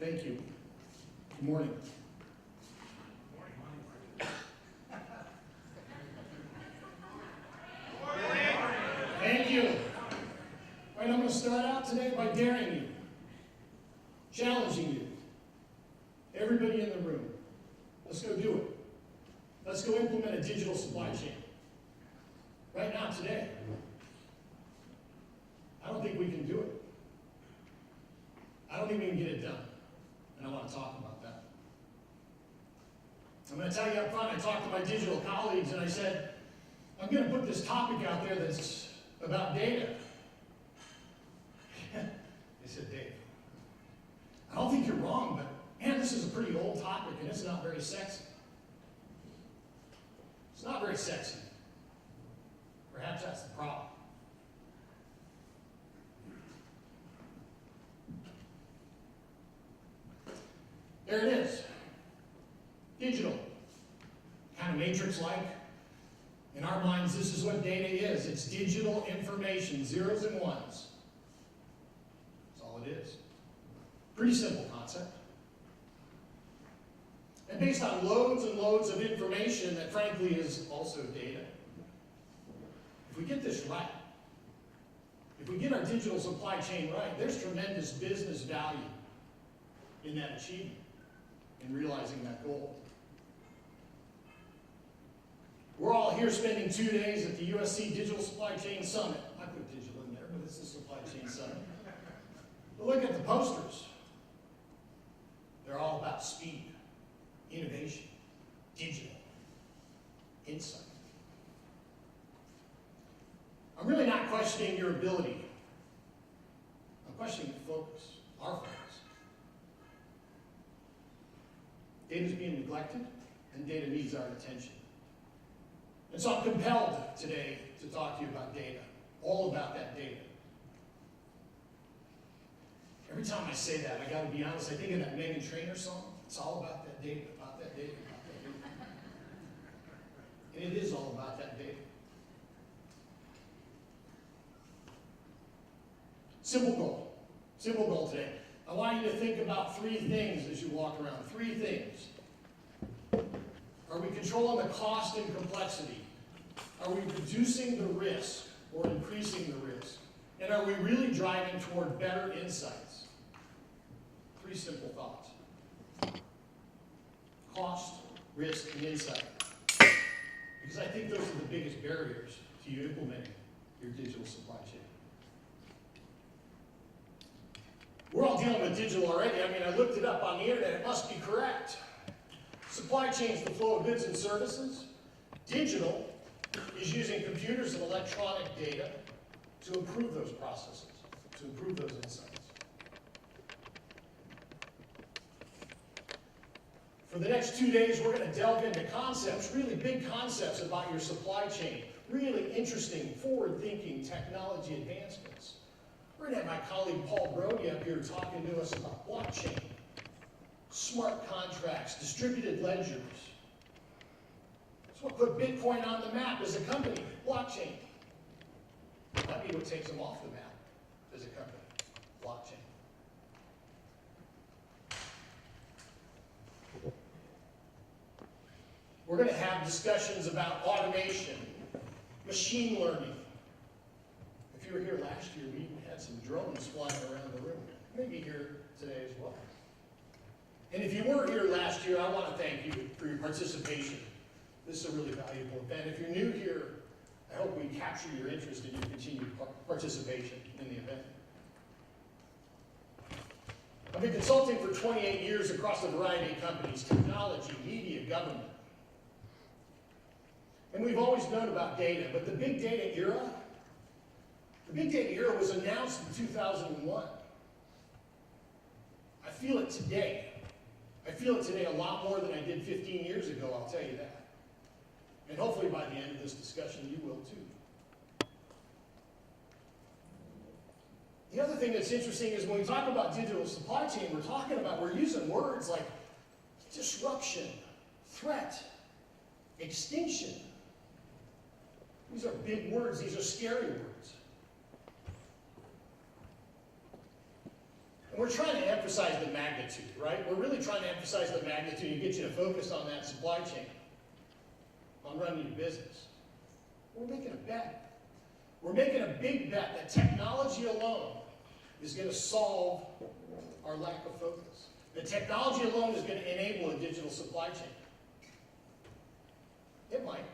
Thank you. Good morning. Thank you. All right, I'm going to start out today by daring you, challenging you, everybody in the room. Let's go do it. Let's go implement a digital supply chain. Right now, today. I don't think we can do it. I don't think we can get it done. And I want to talk about that. I'm going to tell you up front, I talked to my digital colleagues and I said, I'm going to put this topic out there that's about data. They said, Dave, I don't think you're wrong, but man, this is a pretty old topic and it's not very sexy. It's not very sexy. Perhaps that's the problem. There it is. Digital. Kind of matrix-like. In our minds, this is what data is. It's digital information, zeros and ones. That's all it is. Pretty simple concept. And based on loads and loads of information that frankly is also data, if we get this right, if we get our digital supply chain right, there's tremendous business value in that achievement, in realizing that goal. We're all here spending 2 days at the USC Digital Supply Chain Summit. I put digital in there, but it's the Supply Chain Summit. But look at the posters. They're all about speed, innovation, digital, insight. I'm really not questioning your ability. I'm questioning your focus, our focus. Data is being neglected, and data needs our attention. And so I'm compelled today to talk to you about data, all about that data. Every time I say that, I got to be honest, I think of that Meghan Trainor song. It's all about that data, about that data, about that data. And it is all about that data. Simple goal today. I want you to think about three things as you walk around. Three things. Are we controlling the cost and complexity? Are we reducing the risk or increasing the risk? And are we really driving toward better insights? Three simple thoughts. Cost, risk, and insight. Because I think those are the biggest barriers to you implementing your digital supply chain. We're all dealing with digital already. I mean, I looked it up on the internet. It must be correct. Supply chain is the flow of goods and services. Digital is using computers and electronic data to improve those processes, to improve those insights. For the next 2 days, we're going to delve into concepts, really big concepts about your supply chain, really interesting, forward-thinking technology advancements. We're going to have my colleague Paul Brody up here talking to us about blockchain, smart contracts, distributed ledgers. It's what put Bitcoin on the map as a company, blockchain. Might be what takes them off the map as a company, blockchain. We're going to have discussions about automation, machine learning. If you were here last year, we had some drones flying around the room. Maybe here today as well. And if you weren't here last year, I want to thank you for your participation. This is a really valuable event. If you're new here, I hope we capture your interest and your continued participation in the event. I've been consulting for 28 years across a variety of companies, technology, media, government. And we've always known about data, but the big data era was announced in 2001. I feel it today. I feel it today a lot more than I did 15 years ago, I'll tell you that. And hopefully by the end of this discussion, you will too. The other thing that's interesting is when we talk about digital supply chain, we're using words like disruption, threat, extinction. These are big words. These are scary words. And we're trying to emphasize emphasize the magnitude, right? We're really trying to emphasize the magnitude and get you to focus on that supply chain, on running your business. We're making a bet. We're making a big bet that technology alone is going to solve our lack of focus. That technology alone is going to enable a digital supply chain. It might.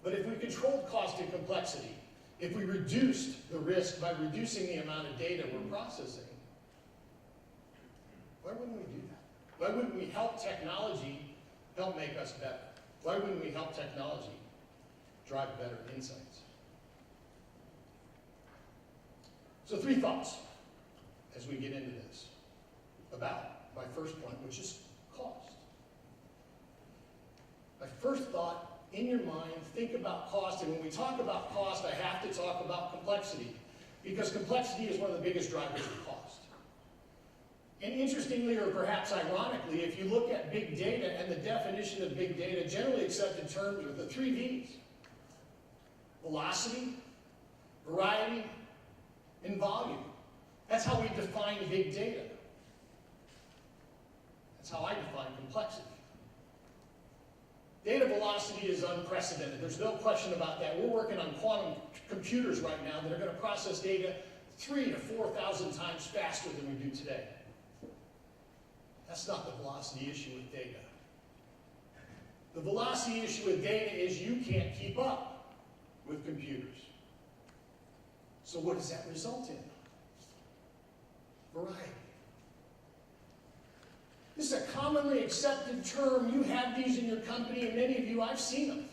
But if we controlled cost and complexity, if we reduced the risk by reducing the amount of data we're processing, why wouldn't we do that? Why wouldn't we help technology help make us better? Why wouldn't we help technology drive better insights? So 3 thoughts as we get into this about my first point, which is cost. My first thought, in your mind, think about cost, and when we talk about cost, I have to talk about complexity, because complexity is one of the biggest drivers of cost. And interestingly, or perhaps ironically, if you look at big data and the definition of big data, generally accepted terms are the 3 V's. Velocity, variety, and volume. That's how we define big data. That's how I define complexity. Data velocity is unprecedented. There's no question about that. We're working on quantum computers right now that are going to process data 3,000 to 4,000 times faster than we do today. That's not the velocity issue with data. The velocity issue with data is you can't keep up with computers. So what does that result in? Variety. This is a commonly accepted term. You have these in your company, and many of you, I've seen them.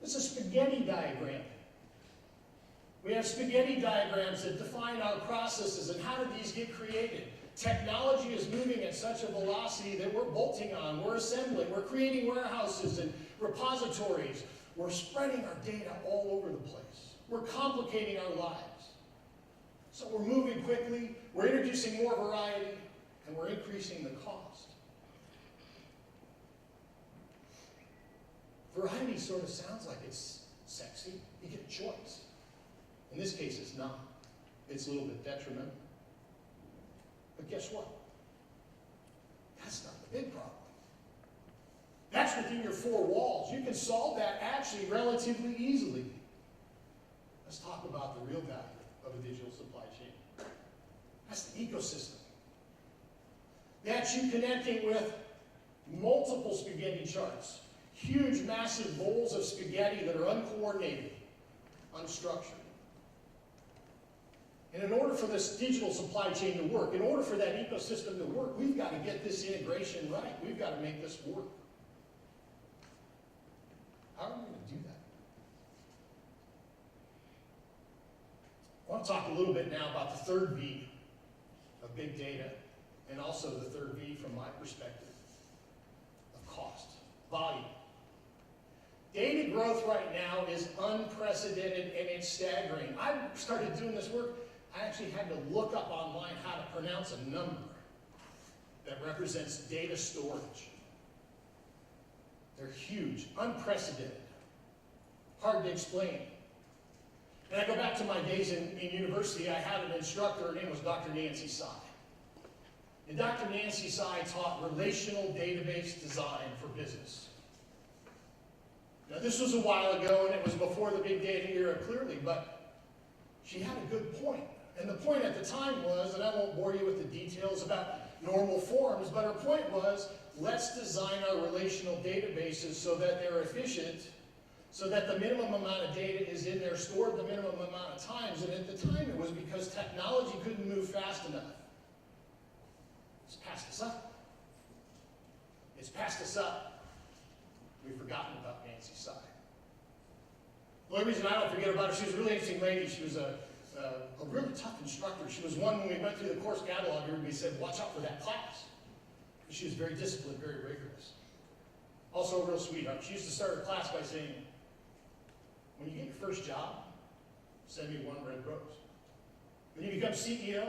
This is a spaghetti diagram. We have spaghetti diagrams that define our processes, and how did these get created? Technology is moving at such a velocity that we're bolting on, we're assembling, we're creating warehouses and repositories. We're spreading our data all over the place. We're complicating our lives. So we're moving quickly, we're introducing more variety, and we're increasing the cost. Variety sort of sounds like it's sexy. You get a choice. In this case, it's not. It's a little bit detrimental. But guess what? That's not the big problem. That's within your 4 walls. You can solve that actually relatively easily. Let's talk about the real value of a digital supply chain. That's the ecosystem. That's you connecting with multiple spaghetti charts. Huge, massive bowls of spaghetti that are uncoordinated, unstructured. And in order for this digital supply chain to work, in order for that ecosystem to work, we've got to get this integration right. We've got to make this work. How are we going to do that? I want to talk a little bit now about the 3rd V of big data, and also the 3rd V from my perspective of cost, volume. Data growth right now is unprecedented and it's staggering. I started doing this work, I actually had to look up online how to pronounce a number that represents data storage. They're huge, unprecedented, hard to explain. And I go back to my days in university. I had an instructor, her name was Dr. Nancy Sy. And Dr. Nancy Sy taught relational database design for business. Now this was a while ago, and it was before the big data era clearly, but she had a good point. And the point at the time was, and I won't bore you with the details about normal forms, but her point was, let's design our relational databases so that they're efficient, so that the minimum amount of data is in there, stored the minimum amount of times. And at the time, it was because technology couldn't move fast enough. It's passed us up. It's passed us up. We've forgotten about Nancy Sy. The only reason I don't forget about her, she was a really interesting lady. She was a really tough instructor. She was one, when we went through the course catalog, everybody said, watch out for that class. She was very disciplined, very rigorous. Also a real sweetheart. She used to start her class by saying, when you get your first job, send me 1 red rose. When you become CEO,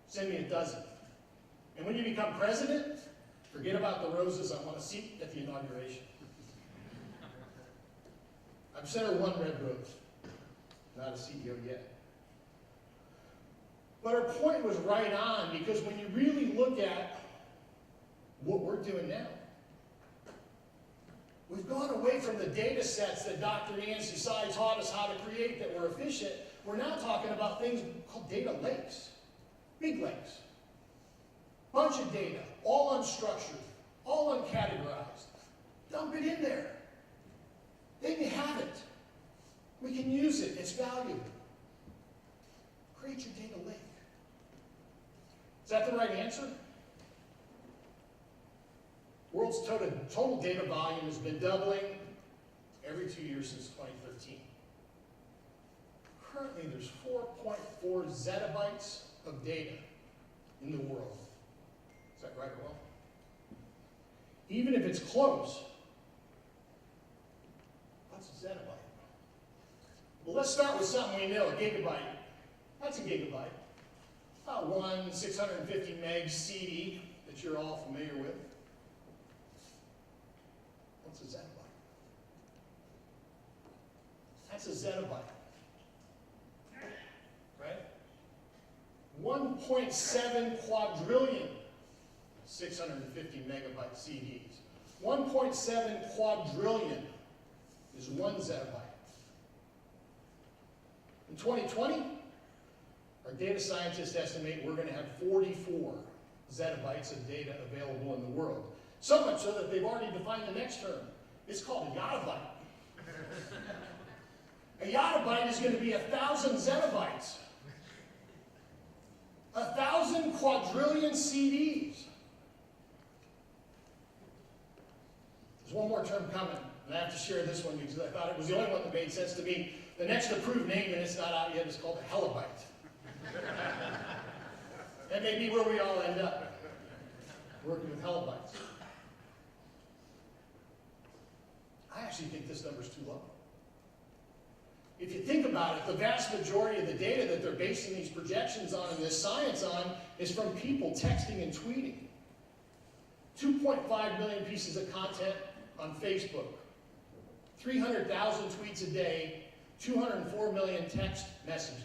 send me 12. And when you become president, forget about the roses. I want a seat at the inauguration. I've sent her 1 red rose. Not a CEO yet. But her point was right on, because when you really look at what we're doing now, we've gone away from the data sets that Dr. Nancy Tsai taught us how to create that were efficient. We're now talking about things called data lakes, big lakes. Bunch of data, all unstructured, all uncategorized. Dump it in there. They can have it. We can use it. It's valuable. Create your data lake. Is that the right answer? World's total data volume has been doubling every 2 years since 2013. Currently, there's 4.4 zettabytes of data in the world. Is that right or wrong? Even if it's close, what's a zettabyte? Well, let's start with something we know, a gigabyte. That's a gigabyte. About one 650 meg CD that you're all familiar with. What's a zettabyte? That's a zettabyte. Right? 1.7 quadrillion 650 megabyte CDs. 1.7 quadrillion is 1 zettabyte. In 2020, our data scientists estimate we're going to have 44 zettabytes of data available in the world. So much so that they've already defined the next term. It's called a yottabyte. A yottabyte is going to be 1,000 zettabytes. 1,000 quadrillion CDs. There's one more term coming, and I have to share this one because I thought it was the only one that made sense to me. The next approved name, and it's not out yet, is called a hellabyte. That may be where we all end up, working with hellabytes. I actually think this number's too low. If you think about it, the vast majority of the data that they're basing these projections on and this science on is from people texting and tweeting. 2.5 million pieces of content on Facebook, 300,000 tweets a day, 204 million text messages.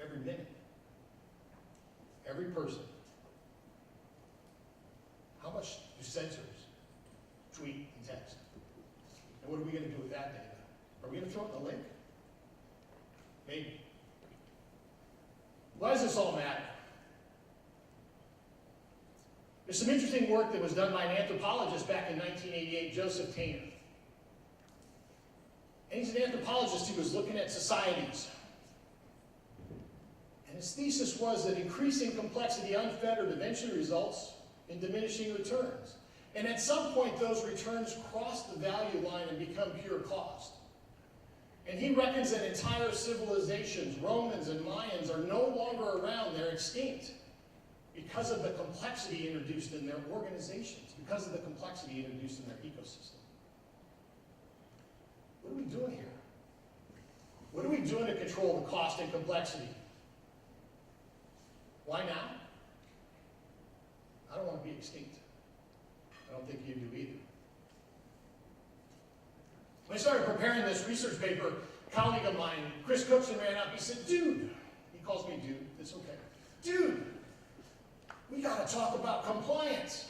Every minute. Every person. How much do sensors tweet and text? And what are we going to do with that data? Are we going to throw it in the lake? Maybe. Why does this all matter? There's some interesting work that was done by an anthropologist back in 1988, Joseph Tainer. And he's an anthropologist who was looking at societies. And his thesis was that increasing complexity unfettered eventually results in diminishing returns. And at some point, those returns cross the value line and become pure cost. And he reckons that entire civilizations, Romans and Mayans, are no longer around, they're extinct because of the complexity introduced in their organizations, because of the complexity introduced in their ecosystem. What are we doing here? What are we doing to control the cost and complexity? Why now? I don't want to be extinct. I don't think you do either. When I started preparing this research paper, a colleague of mine, Chris Cookson, ran up. He said, dude, he calls me dude, it's okay. Dude, we got to talk about compliance.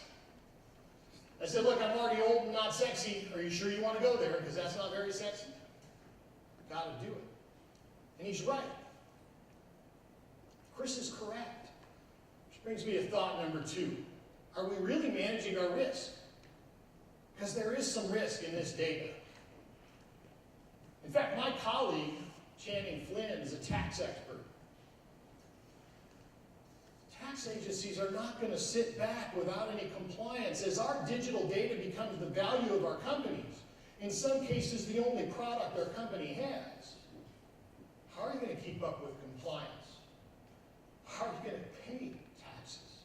I said, look, I'm already old and not sexy. Are you sure you want to go there? Because that's not very sexy. Got to do it. And he's right. Chris is correct. Which brings me to thought number 2. Are we really managing our risk? Because there is some risk in this data. In fact, my colleague, Channing Flynn, is a tax expert. Tax agencies are not going to sit back without any compliance. As our digital data becomes the value of our companies, in some cases the only product our company has, how are you going to keep up with compliance? How are you going to pay taxes?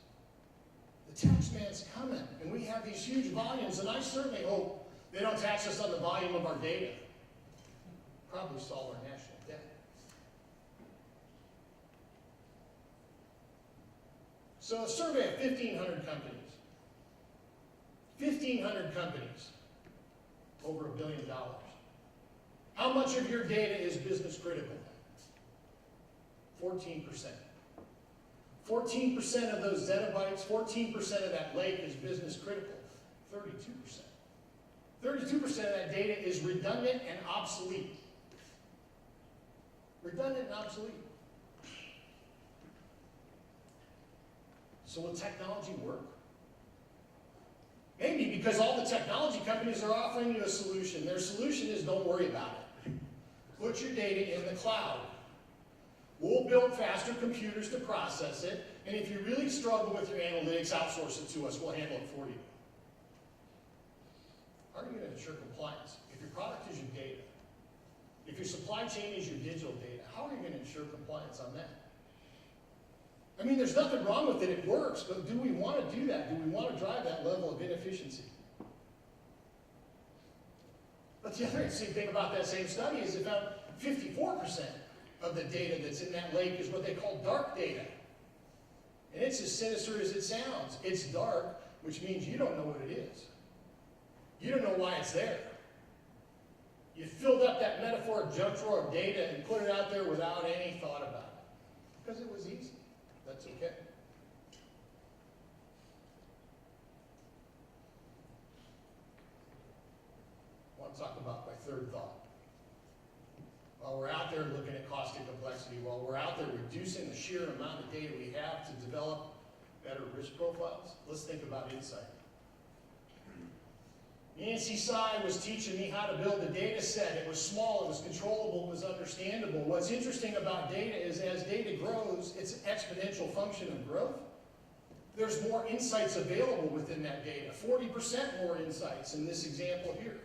The tax man's coming, and we have these huge volumes, and I certainly hope they don't tax us on the volume of our data. Probably solve our national debt. So a survey of 1,500 companies. 1,500 companies, over $1 billion. How much of your data is business critical? 14%. 14% of those zettabytes, 14% of that lake is business critical. 32%. 32% of that data is redundant and obsolete. Redundant and obsolete. So will technology work? Maybe, because all the technology companies are offering you a solution. Their solution is don't worry about it. Put your data in the cloud. We'll build faster computers to process it, and if you really struggle with your analytics, outsource it to us. We'll handle it for you. How are you going to ensure compliance? If your product is your data, if your supply chain is your digital data, how are you going to ensure compliance on that? I mean, there's nothing wrong with it. It works, but do we want to do that? Do we want to drive that level of inefficiency? But the other interesting thing about that same study is it found 54% of the data that's in that lake is what they call dark data. And it's as sinister as it sounds. It's dark, which means you don't know what it is. You don't know why it's there. You filled up that metaphoric junk drawer of data and put it out there without any thought about it. Because it was easy. That's okay. I want to talk about my third thought. While we're out there looking at cost and complexity, while we're out there reducing the sheer amount of data we have to develop better risk profiles, let's think about insight. Nancy Tsai was teaching me how to build a data set. It was small, it was controllable, it was understandable. What's interesting about data is as data grows, it's an exponential function of growth. There's more insights available within that data, 40% more insights in this example here.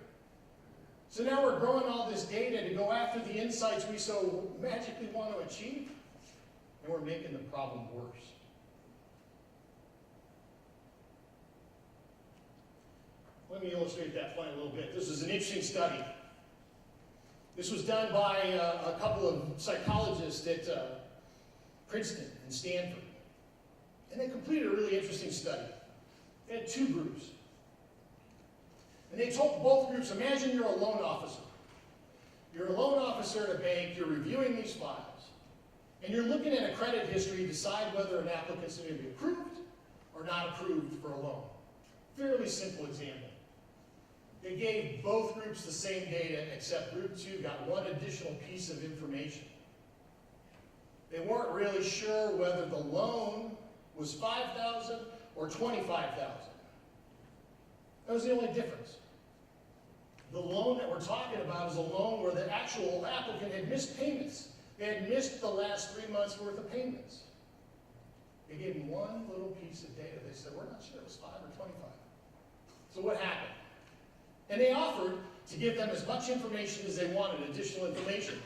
So now we're growing all this data to go after the insights we so magically want to achieve, and we're making the problem worse. Let me illustrate that point a little bit. This is an interesting study. This was done by a couple of psychologists at Princeton and Stanford. And they completed a really interesting study. They had two groups. And they told both groups, imagine you're a loan officer. You're a loan officer at a bank, you're reviewing these files, and you're looking at a credit history to decide whether an applicant's going to be approved or not approved for a loan. Fairly simple example. They gave both groups the same data, except group 2 got one additional piece of information. They weren't really sure whether the loan was $5,000 or $25,000. That was the only difference. The loan that we're talking about is a loan where the actual applicant had missed payments. They had missed the last 3 months worth of payments. They gave them one little piece of data. They said, we're not sure it was 5 or 25. So what happened? And they offered to give them as much information as they wanted, additional information.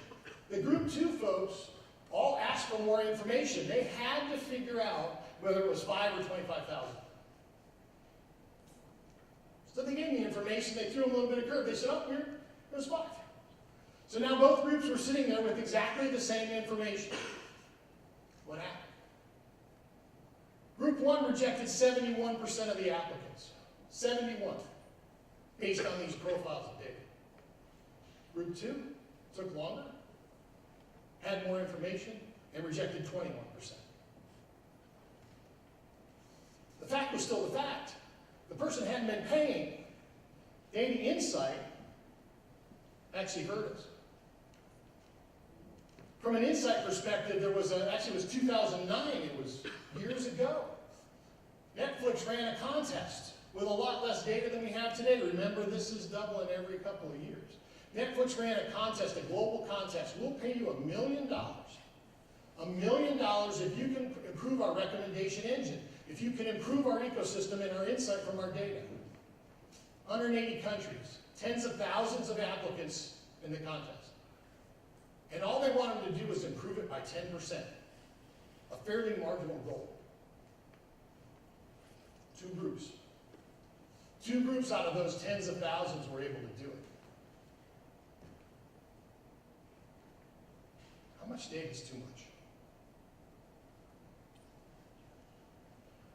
The group 2 folks all asked for more information. They had to figure out whether it was 5 or 25,000. So they gave me information, they threw a little bit of curve. They said, oh, it was 5. So now both groups were sitting there with exactly the same information. What happened? Group 1 rejected 71% of the applicants. 71, based on these profiles of data. Group 2 took longer, had more information, and rejected 21%. The fact was still the fact. The person hadn't been paying. Data insight actually hurt us. From an insight perspective, there was actually it was 2009, it was years ago. Netflix ran a contest with a lot less data than we have today. Remember, this is doubling every couple of years. Netflix ran a contest, a global contest. We'll pay you $1 million. $1 million if you can improve our recommendation engine, if you can improve our ecosystem and our insight from our data. 180 countries, tens of thousands of applicants in the contest. And all they wanted to do was improve it by 10%, a fairly marginal goal. Two groups. Two groups out of those tens of thousands were able to do it. How much data is too much?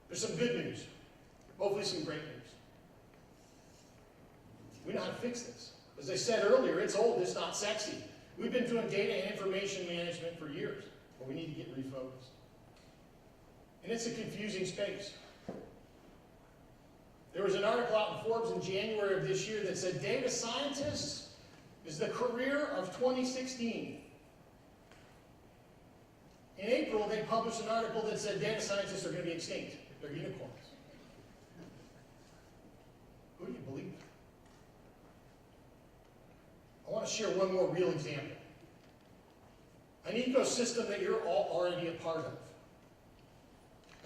There's some good news, hopefully some great news. We know how to fix this. As I said earlier, it's old, it's not sexy. We've been doing data and information management for years, but we need to get refocused. And it's a confusing space. There was an article out in Forbes in January of this year that said data scientists is the career of 2016. In April, they published an article that said data scientists are going to be extinct. They're unicorns. Who do you believe? I want to share one more real example. An ecosystem that you're all already a part of.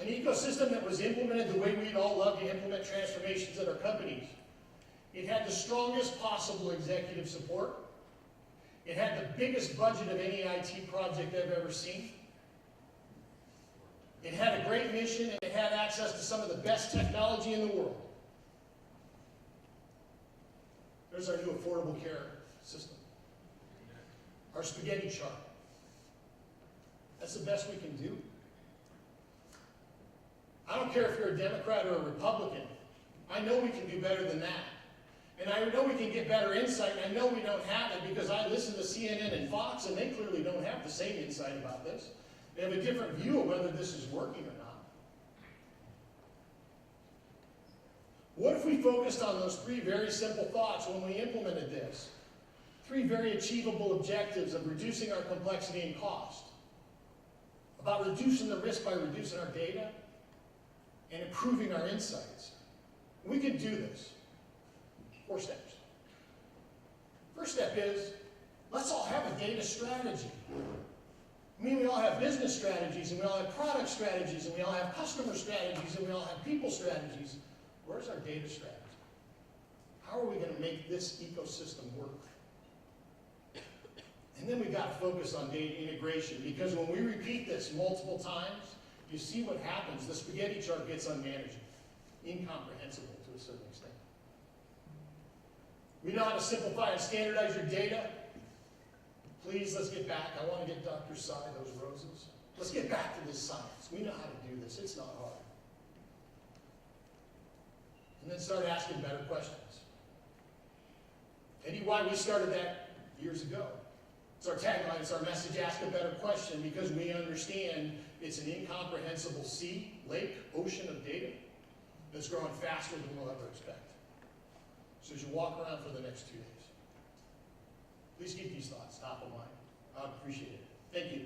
An ecosystem that was implemented the way we'd all love to implement transformations at our companies. It had the strongest possible executive support. It had the biggest budget of any IT project I've ever seen. It had a great mission, and it had access to some of the best technology in the world. There's our new affordable care system. Our spaghetti chart. That's the best we can do. I don't care if you're a Democrat or a Republican. I know we can do better than that. And I know we can get better insight, and I know we don't have it because I listen to CNN and Fox, and they clearly don't have the same insight about this. They have a different view of whether this is working or not. What if we focused on those three very simple thoughts when we implemented this? Three very achievable objectives of reducing our complexity and cost, about reducing the risk by reducing our data, and improving our insights. We can do this. 4 steps. First step is, let's all have a data strategy. I mean, we all have business strategies, and we all have product strategies, and we all have customer strategies, and we all have people strategies. Where's our data strategy? How are we going to make this ecosystem work? And then we've got to focus on data integration, because when we repeat this multiple times, you see what happens. The spaghetti chart gets unmanageable, incomprehensible to a certain extent. We know how to simplify and standardize your data. Please, let's get back. I want to get Dr. Sai those roses. Let's get back to this science. We know how to do this. It's not hard. And then start asking better questions. Eddie, why we started that years ago. It's our tagline, it's our message, ask a better question, because we understand it's an incomprehensible sea, lake, ocean of data that's growing faster than we'll ever expect. So as you walk around for the next 2 days, please keep these thoughts top of mind. I'd appreciate it. Thank you.